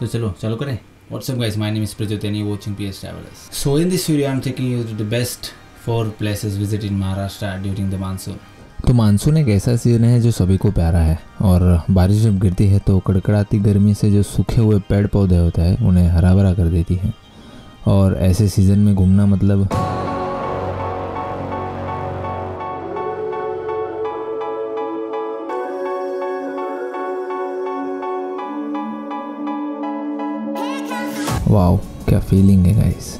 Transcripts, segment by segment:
तो चलो चालू करें। What's up guys, my name is Pradyut and you're watching PS Travelers. So in this video I'm taking you to the best 4 places visit in Maharashtra during the monsoon. तो monsoon एक ऐसा season है जो सभी को प्यारा है और बारिश जब गिरती है तो कड़कड़ाती गर्मी से जो सूखे हुए पेड़ पौधे होते हैं उन्हें हरा भरा कर देती है। और ऐसे सीज़न में घूमना मतलब वाओ, क्या फीलिंग है guys.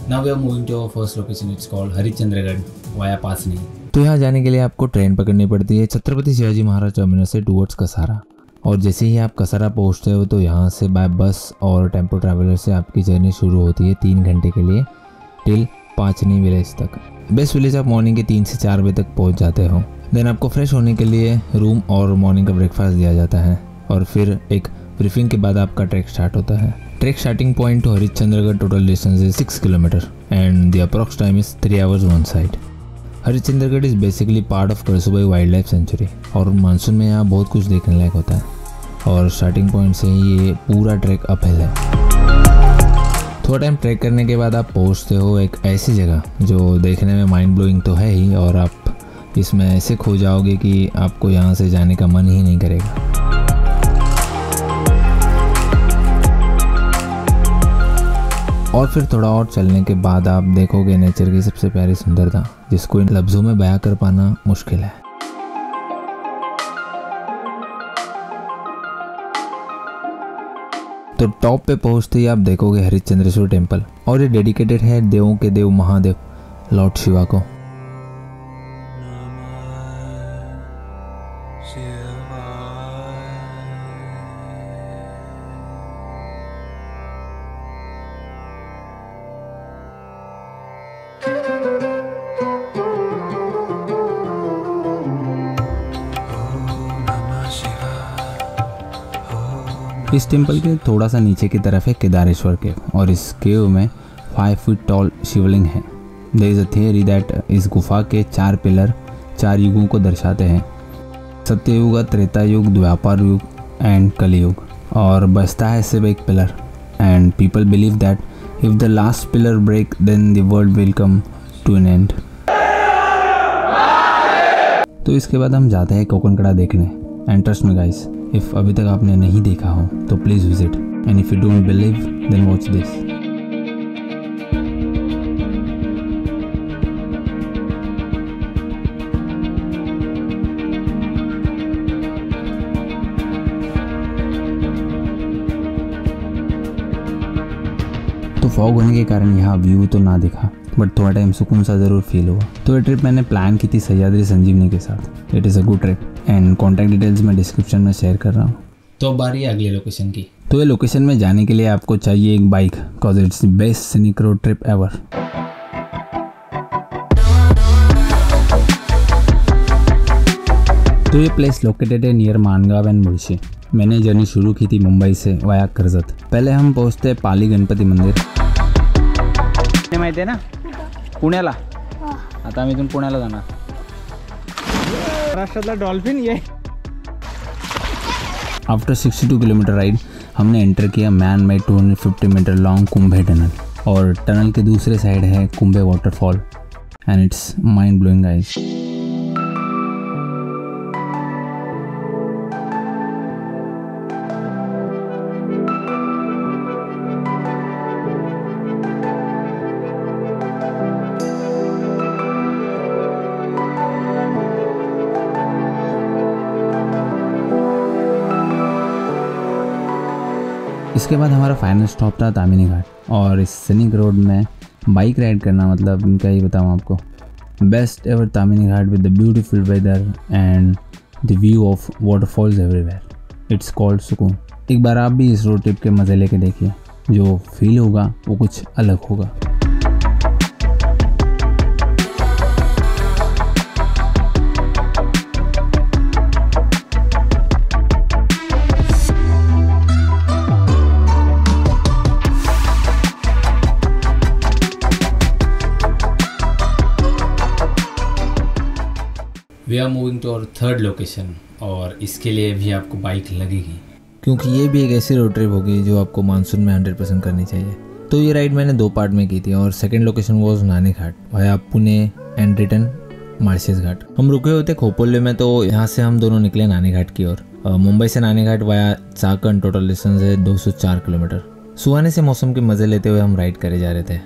Now we are moving to our first location. It's called Harichandragarh via Pasni. तो यहाँ जाने के लिए आपको ट्रेन पकड़नी पड़ती है छत्रपति शिवाजी महाराज टर्मिनस से टुवर्ड्स कसारा। और जैसे ही आप कसारा पहुँचते हो तो यहाँ से बाय बस और टेम्पो ट्रैवलर से आपकी जर्नी शुरू होती है 3 घंटे के लिए टिल पाचनी विलेज तक। बेस्ट विलेज आप मॉर्निंग के 3 से 4 बजे तक पहुँच जाते हो। देन आपको फ्रेश होने के लिए रूम और मॉर्निंग का ब्रेकफास्ट दिया जाता है और फिर एक ब्रीफिंग के बाद आपका ट्रैक स्टार्ट होता है। Track starting point to Harishchandragad total distance is 6 kilometre and the approx time is 3 hours one side. Harishchandragad is basically part of Kalsubai wildlife sanctuary और मानसून में यहाँ बहुत कुछ देखने लायक होता है और स्टार्टिंग पॉइंट से ही ये पूरा ट्रैक अपहिल है। थोड़ा टाइम ट्रैक करने के बाद आप पहुँचते हो एक ऐसी जगह जो देखने में माइंड ब्लोइंग तो है ही और आप इसमें ऐसे खो जाओगे कि आपको यहाँ से जाने का मन ही नहीं करेगा। और फिर थोड़ा और चलने के बाद आप देखोगे नेचर की सबसे प्यारी सुंदरता जिसको इन लफ्ज़ों में बयां कर पाना मुश्किल है। तो टॉप पे पहुंचते ही आप देखोगे हरिश्चंद्रेश्वर टेम्पल और ये डेडिकेटेड है देवों के देव महादेव लॉर्ड शिवा को। इस टेम्पल के थोड़ा सा नीचे की तरफ है केदारेश्वर केव और इस केव में 5 फीट टॉल शिवलिंग है। There is a theory that इस गुफा के 4 पिलर 4 युगों को दर्शाते हैं, सत्ययुग, त्रेता युग, द्वापर युग एंड कलियुग, और बचता है सिर्फ एक pillar and people believe that if the last pillar break then the world will come to an end. तो इसके बाद हम जाते हैं कोकनकड़ा देखने and trust me guys, if अभी तक आपने नहीं देखा हो तो please visit and if you don't believe then watch this. तो फॉग होने के कारण यहाँ व्यू तो ना दिखा बट थोड़ा टाइम सुकून सा ज़रूर फील हुआ। तो ये ट्रिप मैंने प्लान की थी सह्याद्री संजीवनी के साथ। It is a good trip and contact details मैं डिस्क्रिप्शन में शेयर कर रहा हूँ। तो अब बारी है अगले लोकेशन की। तो ये लोकेशन में जाने के लिए आपको चाहिए एक bike because it's the best scenic road trip ever. तो ये प्लेस लोकेटेड है नियर मानगांव एंड मुळशी। मैंने जर्नी शुरू की थी मुंबई से वाया कर्जत। पहले हम पहुँचते पाली गणपती मंदिर। माहिती आहे ना पुण्याला, आता आम्ही इथून पुण्याला जाणार। महाराष्ट्रातला डॉल्फिन ये। आफ्टर 62 किलोमीटर राइड हमने एंटर किया man made 250 metre long Kumbhe tunnel और टनल के दूसरे साइड है Kumbhe waterfall and it's mind blowing guys. इसके बाद हमारा फाइनल स्टॉप था तामिनी घाट और इस सिनिक रोड में बाइक राइड करना मतलब क्या ही बताऊँ आपको, best ever Tamhini Ghat with the beautiful weather and the view of waterfalls everywhere. It's called सुकून। एक बार आप भी इस रोड ट्रिप के मज़े लेके देखिए, जो फील होगा वो कुछ अलग होगा। We are moving to our third location और इसके लिए भी आपको बाइक लगेगी। क्योंकि ये भी एक ऐसी रोड ट्रिप होगी जो आपको मानसून में 100% करनी चाहिए। तो ये राइड मैंने 2 पार्ट में की थी और second location was Nani Ghat via Pune and return Malshej Ghat. हम रुके हुए थे खोपोले में, तो यहाँ से हम दोनों निकले नानी घाट की ओर। मुंबई से नानी Ghat via Chakand total distance है 204 किलोमीटर। सुहाने से मौसम के मज़े लेते हुए हम राइड करे जा रहे थे।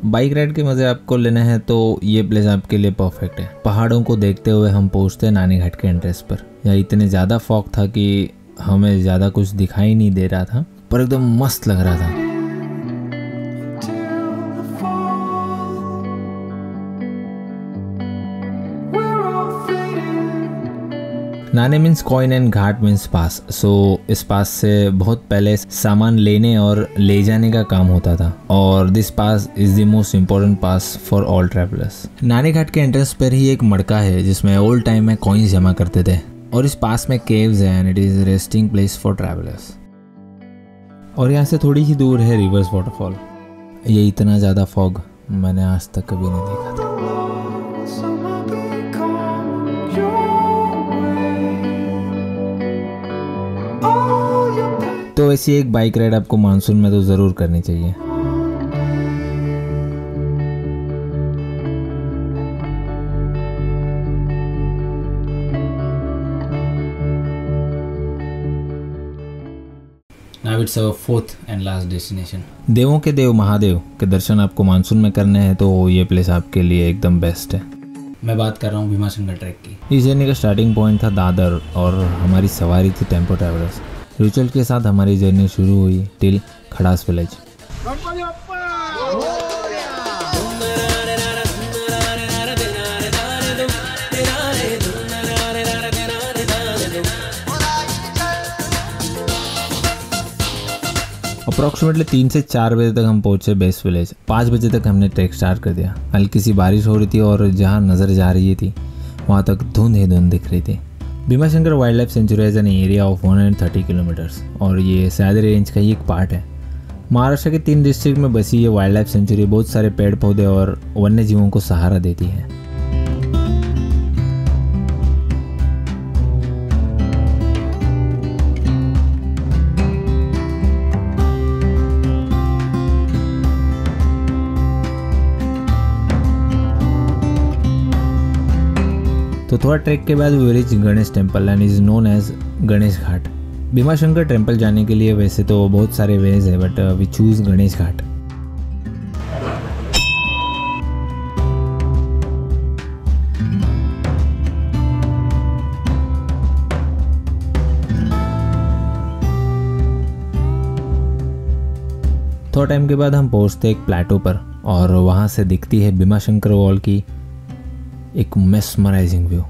बाइक राइड के मज़े आपको लेने हैं तो ये प्लेस आपके लिए परफेक्ट है। पहाड़ों को देखते हुए हम पहुँचते नानी घाट के एंट्रेंस पर। यहाँ इतने ज़्यादा फॉग था कि हमें ज़्यादा कुछ दिखाई नहीं दे रहा था, पर एकदम मस्त लग रहा था। Nane means coin and ghat means pass. So इस पास से बहुत पहले सामान लेने और ले जाने का काम होता था और this pass is the most important pass for all travellers. नानी घाट के एंट्रेंस पर ही एक मड़का है जिसमें ओल्ड टाइम में कॉइन्स जमा करते थे और इस पास में केव्स है and it is resting place for travellers. और यहाँ से थोड़ी ही दूर है रिवर्स वाटरफॉल। ये इतना ज़्यादा फॉग मैंने आज तक कभी नहीं देखा था। तो ऐसी एक बाइक राइड आपको मानसून में तो ज़रूर करनी चाहिए। Now it's our fourth and last destination. देवों के देव महादेव के दर्शन आपको मानसून में करने हैं तो ये प्लेस आपके लिए एकदम बेस्ट है। मैं बात कर रहा हूँ भीमाशंकर ट्रैक की। इस जर्नी का स्टार्टिंग पॉइंट था दादर और हमारी सवारी थी टेम्पो ट्रैवलर्स। रिचुअल के साथ हमारी जर्नी शुरू हुई टिल खड़ास विलेज। अप्रॉक्सीमेटली 3 से 4 बजे तक हम पहुंचे बेस विलेज। 5 बजे तक हमने ट्रैक स्टार्ट कर दिया। हल्की सी बारिश हो रही थी और जहां नज़र जा रही थी वहां तक धुंध ही धुंध दिख रही थी। भीमाशंकर वाइल्ड लाइफ सेंचुरी है एन एरिया ऑफ 130 किलोमीटर्स और ये सह्याद्री रेंज का ही एक पार्ट है। महाराष्ट्र के 3 डिस्ट्रिक्ट में बसी ये वाइल्ड लाइफ सेंचुरी बहुत सारे पेड़ पौधे और वन्य जीवों को सहारा देती है। तो थोड़ा ट्रैक के बाद we reach Ganesh temple and is known as Ganesh Ghat. Bhimashankar temple जाने के लिए वैसे तो बहुत सारे वेज है but we choose Ganesh Ghat. थोड़ा टाइम के बाद हम पहुंचते एक प्लेटो पर और वहां से दिखती है भीमाशंकर वॉल की एक मेस्मराइजिंग व्यू।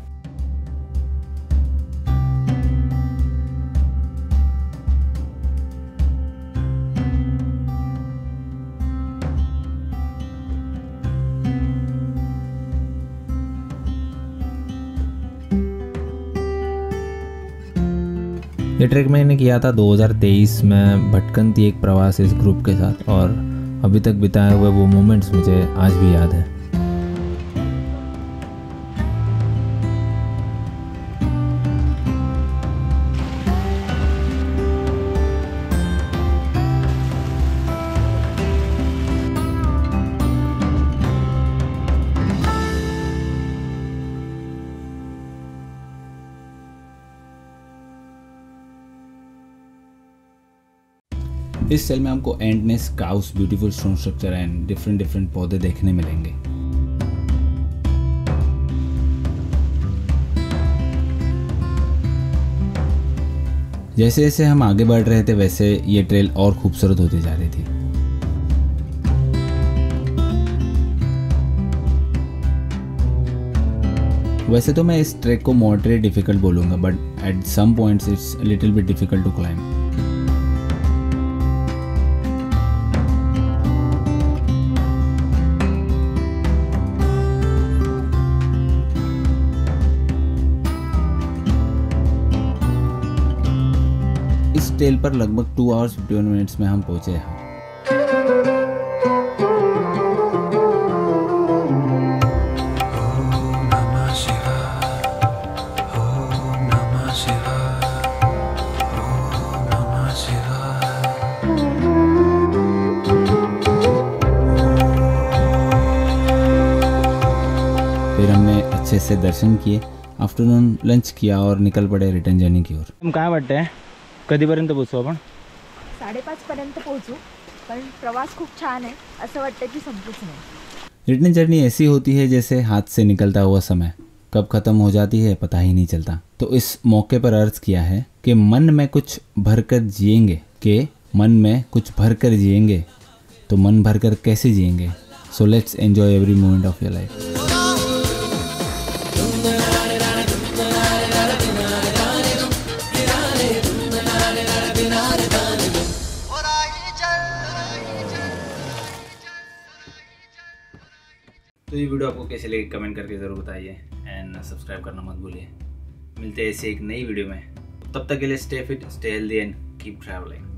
ये ट्रैक मैंने किया था 2023 में भटकंती एक प्रवास इस ग्रुप के साथ और अभी तक बिताए हुए वो मोमेंट्स मुझे आज भी याद है। इस सेल में हमको एंडनेस काउस beautiful stone structure and different पौधे देखने मिलेंगे। जैसे जैसे हम आगे बढ़ रहे थे वैसे ये ट्रेल और खूबसूरत होती जा रही थी। वैसे तो मैं इस ट्रैक को मॉडरेट डिफिकल्ट बोलूँगा but at some points it's little bit difficult to climb. इस ट्रेल पर लगभग 2 आवर्स 51 मिनट्स में हम पहुंचे हैं। अच्छे से दर्शन किए, आफ्टरनून लंच किया और निकल पड़े रिटर्न जर्नी की ओर. हम काय वाटतंय कधीपर्यंत पोहोचू आपण? 5:30 पर्यंत पोहोचू, पण प्रवास खूप छान आहे, असं वाटतं की संपूच नाही. रिटर्न जर्नी ऐसी होती है जैसे हाथ से निकलता हुआ समय कब ख़त्म हो जाती है पता ही नहीं चलता. तो इस मौके पर अर्ज किया है कि मन में कुछ भरकर जिएंगे, तो मन भरकर कैसे जिएंगे. So let's enjoy every moment of your life. तो ये वीडियो आपको कैसे लगी कमेंट करके ज़रूर बताइए एंड सब्सक्राइब करना मत भूलिए. मिलते हैं ऐसे एक नई वीडियो में. तब तक के लिए stay fit, stay healthy and keep travelling.